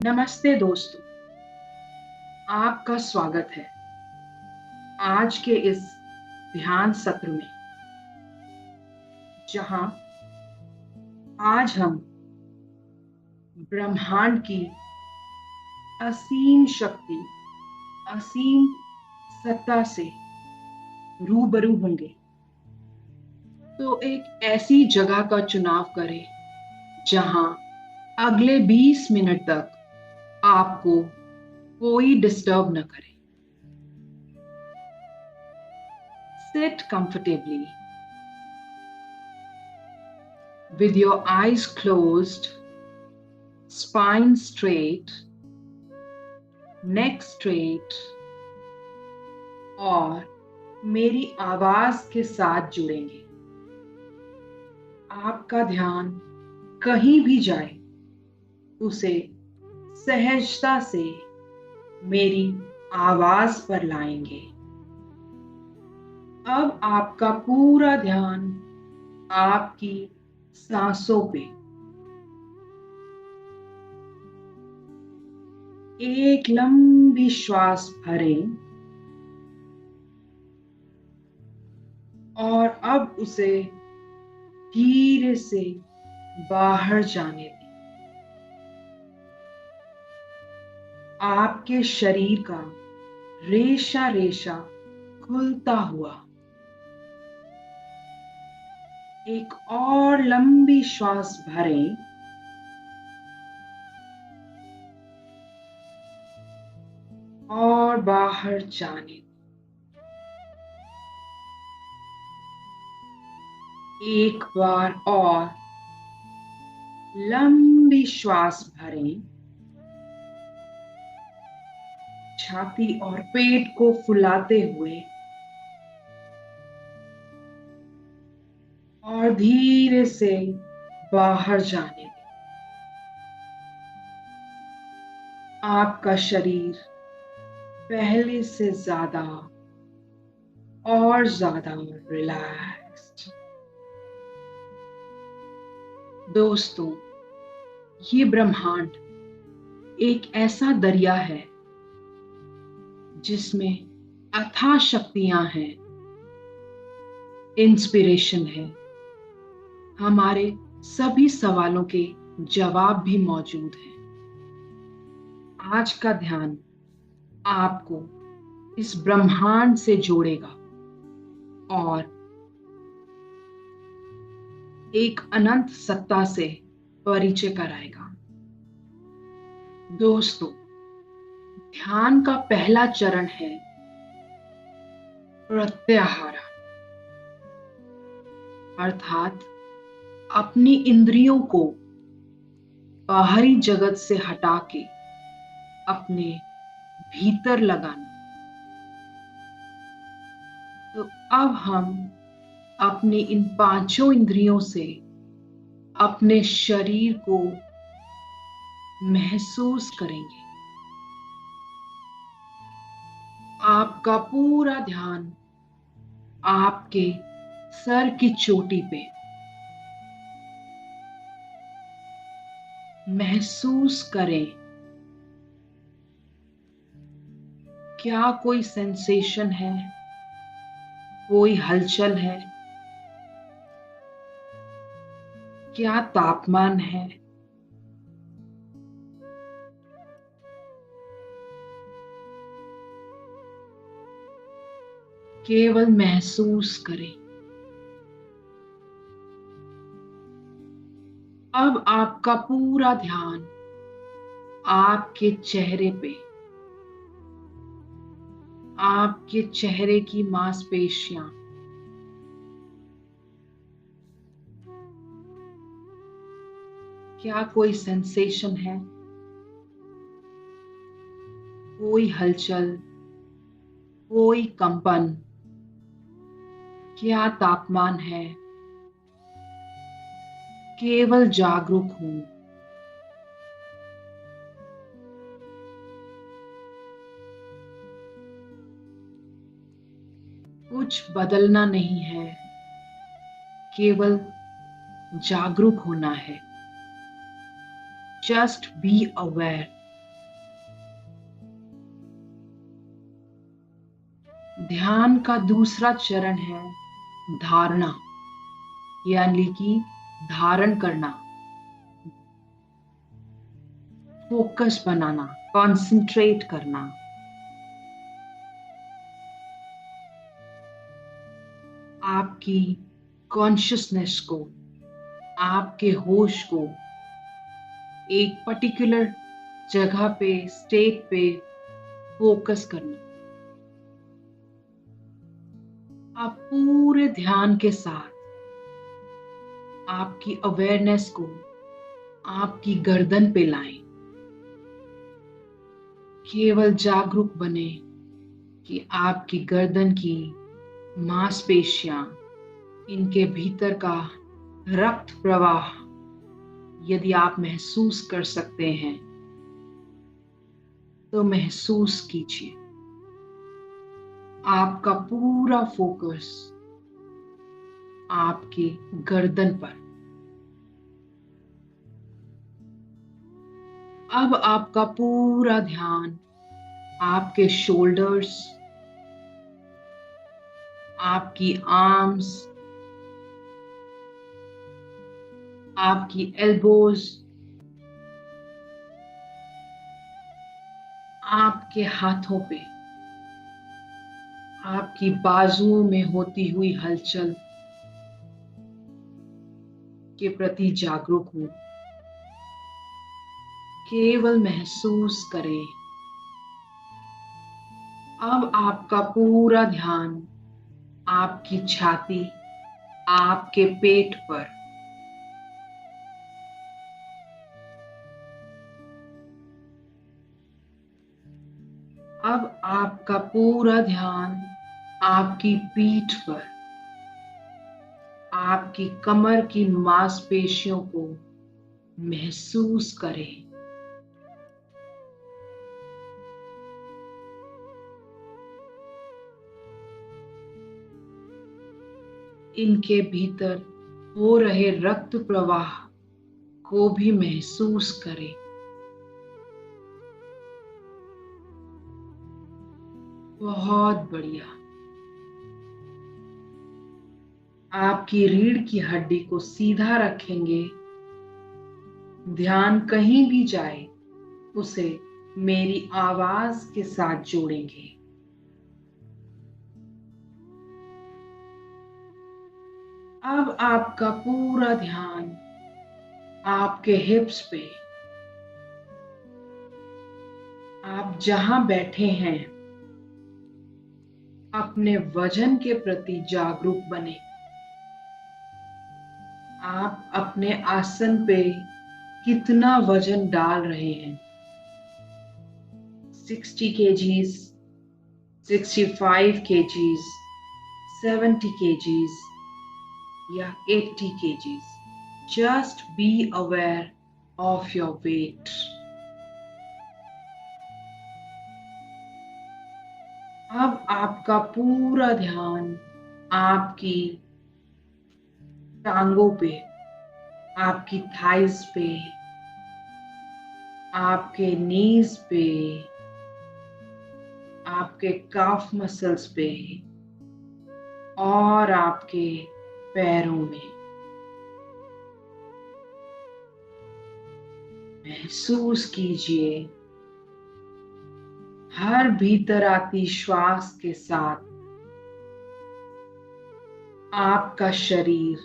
नमस्ते दोस्तों, आपका स्वागत है आज के इस ध्यान सत्र में, जहां आज हम ब्रह्मांड की असीम शक्ति, असीम सत्ता से रूबरू होंगे। तो एक ऐसी जगह का चुनाव करें जहां अगले 20 मिनट तक आपको कोई डिस्टर्ब न करे। Sit comfortably with your eyes closed, spine straight, neck straight और मेरी आवाज के साथ जुड़ेंगे। आपका ध्यान कहीं भी जाए, उसे सहजता से मेरी आवाज पर लाएंगे। अब आपका पूरा ध्यान आपकी सांसों पे। एक लंबी श्वास भरें और अब उसे धीरे से बाहर जाने दें। आपके शरीर का रेशा रेशा खुलता हुआ। एक और लंबी श्वास भरें और बाहर जाने दें। एक बार और लंबी श्वास भरें, छाती और पेट को फुलाते हुए और धीरे से बाहर जाने दें। आपका शरीर पहले से ज्यादा और ज्यादा रिलैक्स्ड। दोस्तों, ये ब्रह्मांड एक ऐसा दरिया है जिसमें अथाह शक्तियां हैं, इंस्पिरेशन है, हमारे सभी सवालों के जवाब भी मौजूद हैं। आज का ध्यान आपको इस ब्रह्मांड से जोड़ेगा और एक अनंत सत्ता से परिचय कराएगा। दोस्तों, ध्यान का पहला चरण है प्रत्याहार, अर्थात अपनी इंद्रियों को बाहरी जगत से हटा के अपने भीतर लगाना। तो अब हम अपनी इन पांचों इंद्रियों से अपने शरीर को महसूस करेंगे। आपका पूरा ध्यान आपके सर की चोटी पे। महसूस करें, क्या कोई सेंसेशन है, कोई हलचल है, क्या तापमान है। केवल महसूस करें। अब आपका पूरा ध्यान आपके चेहरे पे, आपके चेहरे की मांसपेशियां, क्या कोई सेंसेशन है, कोई हलचल, कोई कंपन, क्या तापमान है। केवल जागरूक हूं। कुछ बदलना नहीं है, केवल जागरूक होना है। Just be aware. ध्यान का दूसरा चरण है धारणा, यानी कि धारण करना, फोकस बनाना, कंसंट्रेट करना। आपकी कॉन्शियसनेस को, आपके होश को एक पर्टिकुलर जगह पे, स्टेट पे फोकस करना। आप पूरे ध्यान के साथ आपकी अवेयरनेस को आपकी गर्दन पे लाएं। केवल जागरूक बने कि आपकी गर्दन की मांसपेशियां, इनके भीतर का रक्त प्रवाह यदि आप महसूस कर सकते हैं तो महसूस कीजिए। आपका पूरा फोकस आपकी गर्दन पर। अब आपका पूरा ध्यान आपके शोल्डर्स, आपकी आर्म्स, आपकी एल्बोज, आपके हाथों पे, आपकी बाजुओं में होती हुई हलचल के प्रति जागरूक हो। केवल महसूस करें। अब आपका पूरा ध्यान आपकी छाती, आपके पेट पर। अब आपका पूरा ध्यान आपकी पीठ पर, आपकी कमर की मांसपेशियों को महसूस करें। इनके भीतर हो रहे रक्त प्रवाह को भी महसूस करें। बहुत बढ़िया। आपकी रीढ़ की हड्डी को सीधा रखेंगे। ध्यान कहीं भी जाए उसे मेरी आवाज के साथ जोड़ेंगे। अब आपका पूरा ध्यान आपके हिप्स पे, आप जहां बैठे हैं, अपने वजन के प्रति जागरूक बने। आप अपने आसन पे कितना वजन डाल रहे हैं? 60 kgs, 65 kgs, 70 kgs या 80 kgs. Just be aware of your weight. अब आपका पूरा ध्यान आपकी टांगों पे, आपकी थाइस पे, आपके नीज पे, आपके काफ मसल्स पे और आपके पैरों में। महसूस कीजिए हर भीतर आती श्वास के साथ आपका शरीर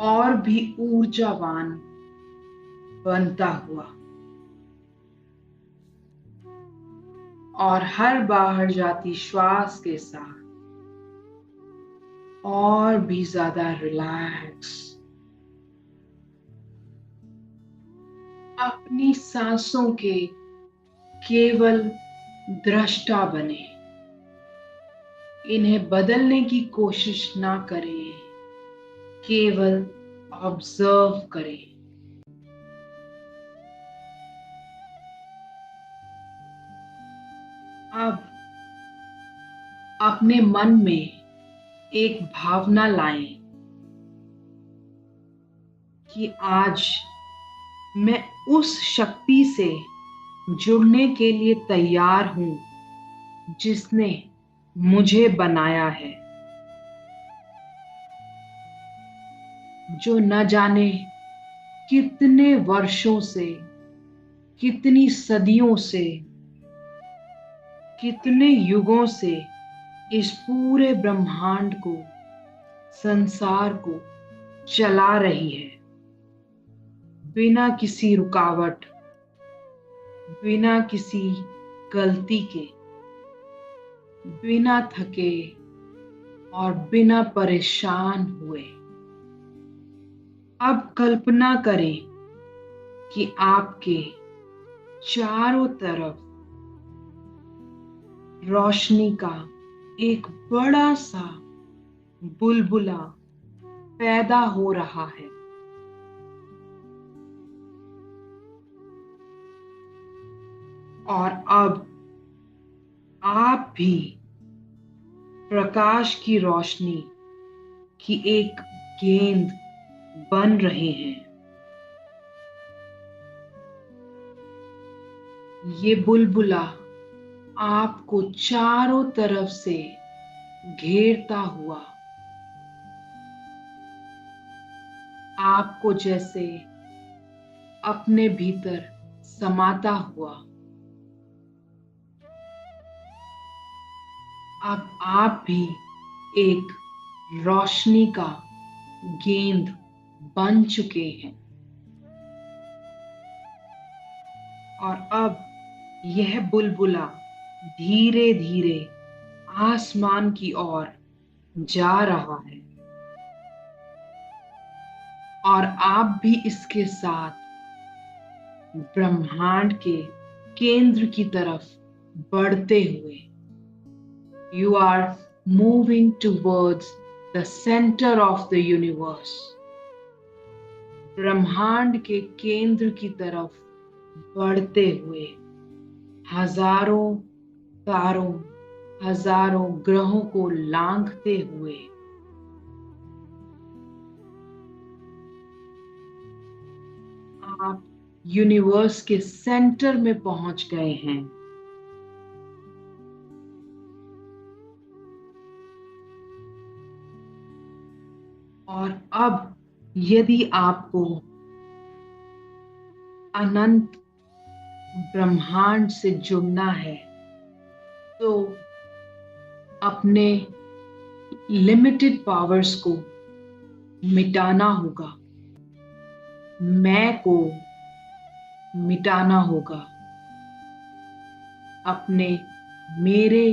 और भी ऊर्जावान बनता हुआ, और हर बाहर जाती श्वास के साथ और भी ज्यादा रिलैक्स। अपनी सांसों के केवल दृष्टा बने। इन्हें बदलने की कोशिश ना करें, केवल ऑब्जर्व करें। अब अपने मन में एक भावना लाएं कि आज मैं उस शक्ति से जुड़ने के लिए तैयार हूं जिसने मुझे बनाया है, जो न जाने कितने वर्षों से, कितनी सदियों से, कितने युगों से इस पूरे ब्रह्मांड को, संसार को चला रही है, बिना किसी रुकावट, बिना किसी गलती के, बिना थके और बिना परेशान हुए। अब कल्पना करें कि आपके चारों तरफ रोशनी का एक बड़ा सा बुलबुला पैदा हो रहा है। और अब आप भी प्रकाश की रोशनी की एक गेंद बन रहे हैं। ये बुलबुला आपको चारों तरफ से घेरता हुआ, आपको जैसे अपने भीतर समाता हुआ, अब आप भी एक रोशनी का गेंद बन चुके हैं। और अब यह बुलबुला धीरे धीरे आसमान की ओर जा रहा है, और आप भी इसके साथ ब्रह्मांड के केंद्र की तरफ बढ़ते हुए, you are moving towards the centre of the universe. ब्रह्मांड के केंद्र की तरफ बढ़ते हुए, हजारों तारों, हजारों ग्रहों को लांघते हुए, आप यूनिवर्स के सेंटर में पहुंच गए हैं। और अब यदि आपको अनंत ब्रह्मांड से जुड़ना है, तो अपने लिमिटेड पावर्स को मिटाना होगा, मैं को मिटाना होगा, अपने मेरे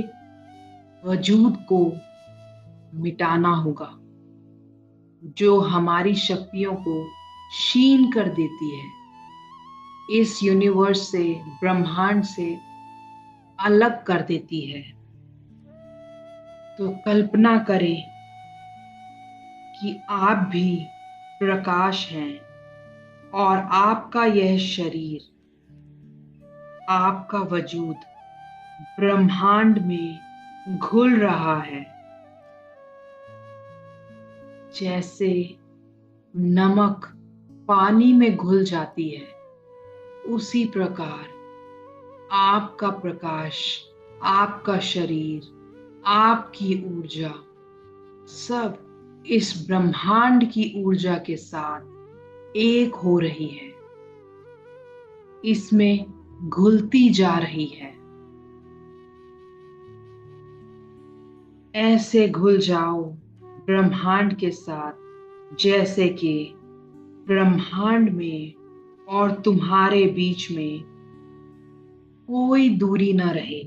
वजूद को मिटाना होगा, जो हमारी शक्तियों को क्षीण कर देती है, इस यूनिवर्स से, ब्रह्मांड से अलग कर देती है। तो कल्पना करें कि आप भी प्रकाश हैं, और आपका यह शरीर, आपका वजूद ब्रह्मांड में घुल रहा है, जैसे नमक पानी में घुल जाती है, उसी प्रकार आपका प्रकाश, आपका शरीर, आपकी ऊर्जा सब इस ब्रह्मांड की ऊर्जा के साथ एक हो रही है, इसमें घुलती जा रही है। ऐसे घुल जाओ ब्रह्मांड के साथ, जैसे कि ब्रह्मांड में और तुम्हारे बीच में कोई दूरी न रहे।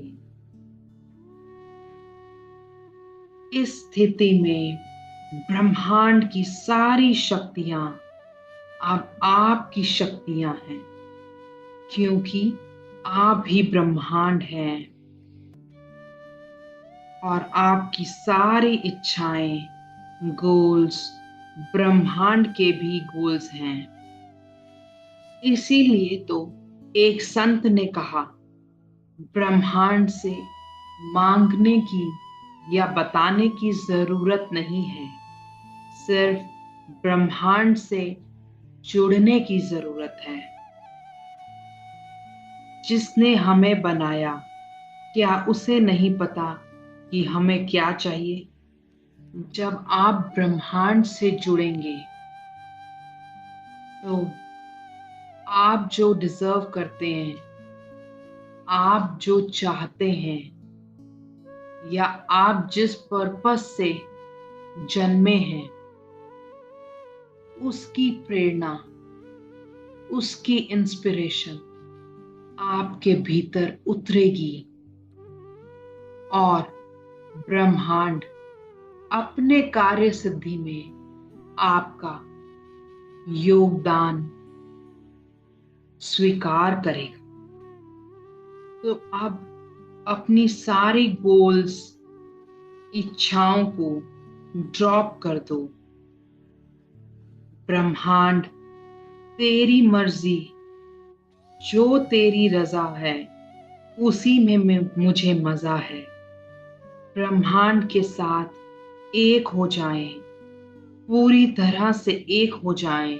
इस स्थिति में ब्रह्मांड की सारी शक्तियां अब आपकी शक्तियां हैं, क्योंकि आप ही ब्रह्मांड हैं, और आपकी सारी इच्छाएं, गोल्स ब्रह्मांड के भी गोल्स हैं। इसीलिए तो एक संत ने कहा, ब्रह्मांड से मांगने की या बताने की जरूरत नहीं है, सिर्फ ब्रह्मांड से जुड़ने की जरूरत है। जिसने हमें बनाया, क्या उसे नहीं पता कि हमें क्या चाहिए। जब आप ब्रह्मांड से जुड़ेंगे तो आप जो डिजर्व करते हैं, आप जो चाहते हैं, या आप जिस पर्पस से जन्मे हैं, उसकी प्रेरणा, उसकी इंस्पिरेशन आपके भीतर उतरेगी और ब्रह्मांड अपने कार्य सिद्धि में आपका योगदान स्वीकार करेगा। तो अब अपनी सारी गोल्स, इच्छाओं को ड्रॉप कर दो। ब्रह्मांड, तेरी मर्जी, जो तेरी रजा है उसी में मुझे मजा है। ब्रह्मांड के साथ एक हो जाएं, पूरी तरह से एक हो जाएं।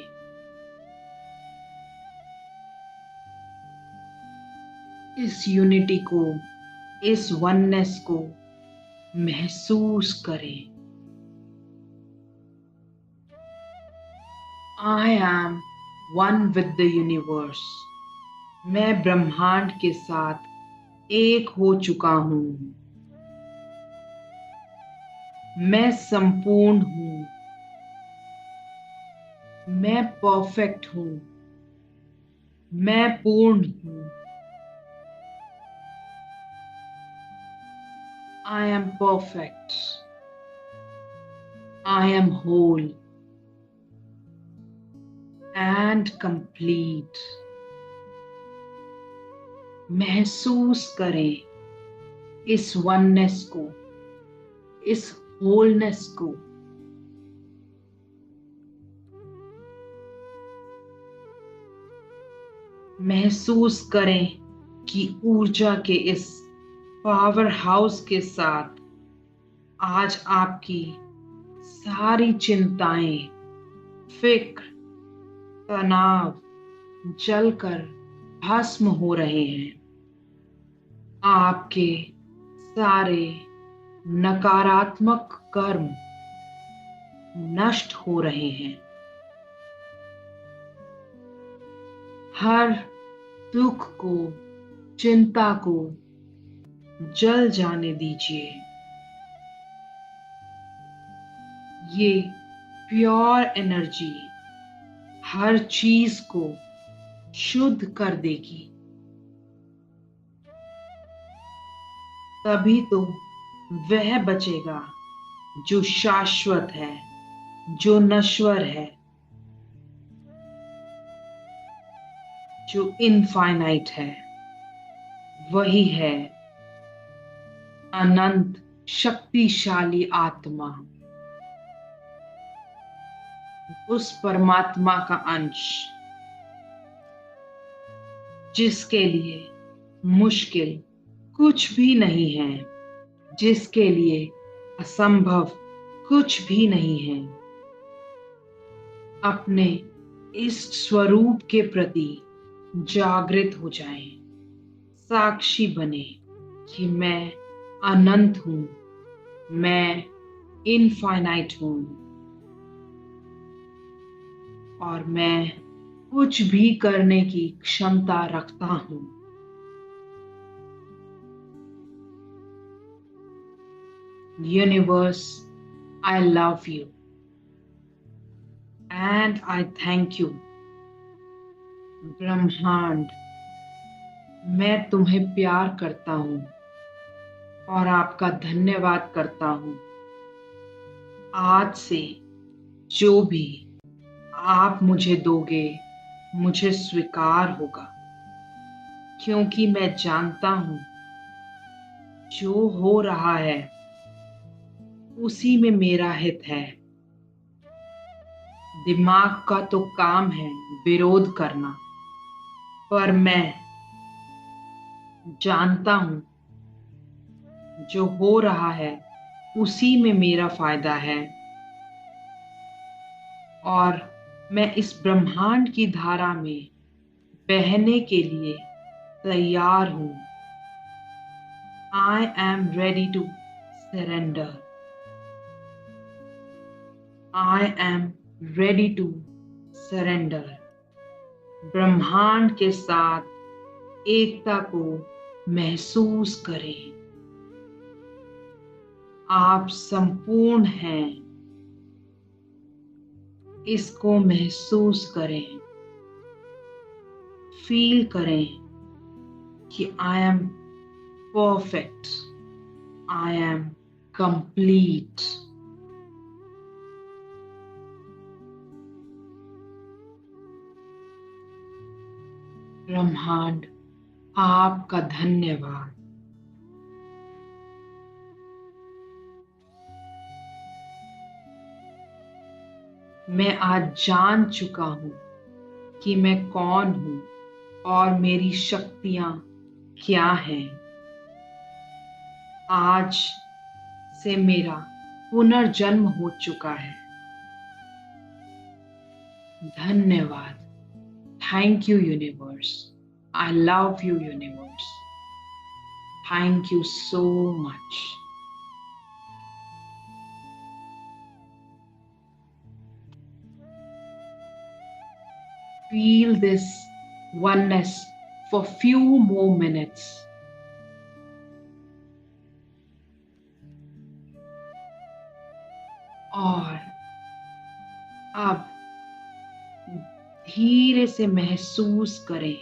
इस यूनिटी को, इस वननेस को महसूस करें। I am one with the universe. मैं ब्रह्मांड के साथ एक हो चुका हूँ। मैं संपूर्ण हूँ। मैं परफेक्ट हूँ। मैं पूर्ण हूँ। I am perfect. I am whole and complete. महसूस करें इस वननेस को, इस होलनेस को। महसूस करें कि ऊर्जा के इस पावर हाउस के साथ आज आपकी सारी चिंताएं, फिक्र, तनाव जलकर भस्म हो रहे हैं। आपके सारे नकारात्मक कर्म नष्ट हो रहे हैं। हर दुख को, चिंता को जल जाने दीजिए। ये प्योर एनर्जी हर चीज को शुद्ध कर देगी। तभी तो वह बचेगा जो शाश्वत है, जो नश्वर है, जो इनफाइनाइट है। वही है अनंत शक्तिशाली आत्मा, उस परमात्मा का अंश जिसके लिए मुश्किल कुछ भी नहीं है, जिसके लिए असंभव कुछ भी नहीं है। अपने इस स्वरूप के प्रति जागृत हो जाएं, साक्षी बने कि मैं अनंत हूं, मैं इनफाइनाइट हूं और मैं कुछ भी करने की क्षमता रखता हूं। Universe, I love you and I thank you. ब्रह्मांड, मैं तुम्हें प्यार करता हूं और आपका धन्यवाद करता हूं। आज से जो भी आप मुझे दोगे, मुझे स्वीकार होगा, क्योंकि मैं जानता हूं जो हो रहा है उसी में मेरा हित है। दिमाग का तो काम है विरोध करना, पर मैं जानता हूं जो हो रहा है उसी में मेरा फायदा है और मैं इस ब्रह्मांड की धारा में बहने के लिए तैयार हूं। I am ready to surrender. I am ready to surrender. ब्रह्मांड के साथ एकता को महसूस करें। आप संपूर्ण हैं, इसको महसूस करें। फील करें कि I am perfect, I am complete. ब्रह्मांड आपका धन्यवाद। मैं आज जान चुका हूं कि मैं कौन हूं और मेरी शक्तियां क्या हैं। आज से मेरा पुनर्जन्म हो चुका है। धन्यवाद। Thank you, universe. I love you, universe. Thank you so much. Feel this oneness for few more minutes. और अब धीरे से महसूस करें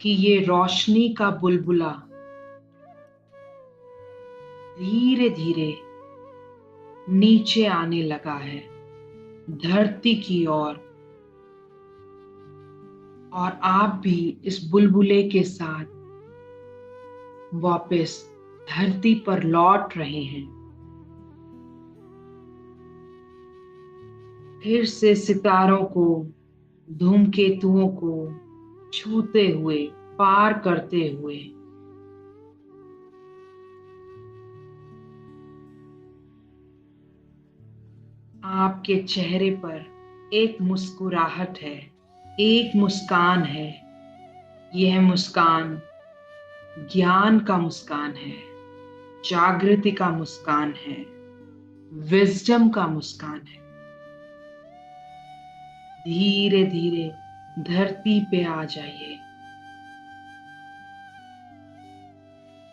कि ये रोशनी का बुलबुला धीरे धीरे नीचे आने लगा है धरती की ओर। और आप भी इस बुलबुले के साथ वापस धरती पर लौट रहे हैं। फिर से सितारों को, धूमकेतुओं को छूते हुए, पार करते हुए आपके चेहरे पर एक मुस्कुराहट है, एक मुस्कान है। यह मुस्कान ज्ञान का मुस्कान है, जागृति का मुस्कान है, विजडम का मुस्कान है। धीरे धीरे धरती पे आ जाइए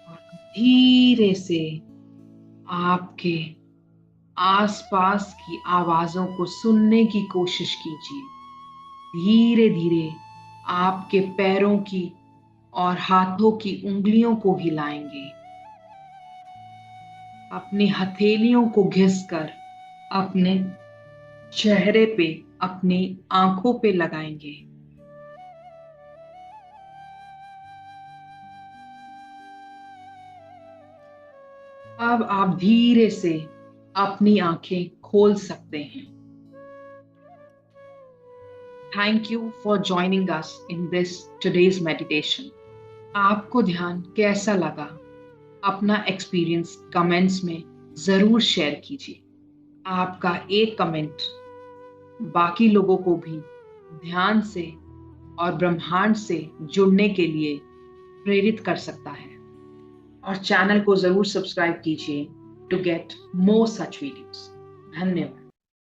और धीरे से आपके आसपास की आवाजों को सुनने की कोशिश कीजिए। धीरे धीरे आपके पैरों की और हाथों की उंगलियों को हिलाएंगे। अपनी हथेलियों को घिसकर अपने चेहरे पे, अपनी आंखों पे लगाएंगे। अब आप धीरे से अपनी आंखें खोल सकते हैं। Thank you for joining us in this today's meditation. आपको ध्यान कैसा लगा? अपना एक्सपीरियंस कमेंट्स में जरूर शेयर कीजिए। आपका एक कमेंट बाकी लोगों को भी ध्यान से और ब्रह्मांड से जुड़ने के लिए प्रेरित कर सकता है। और चैनल को जरूर सब्सक्राइब कीजिए to get more such videos. धन्यवाद।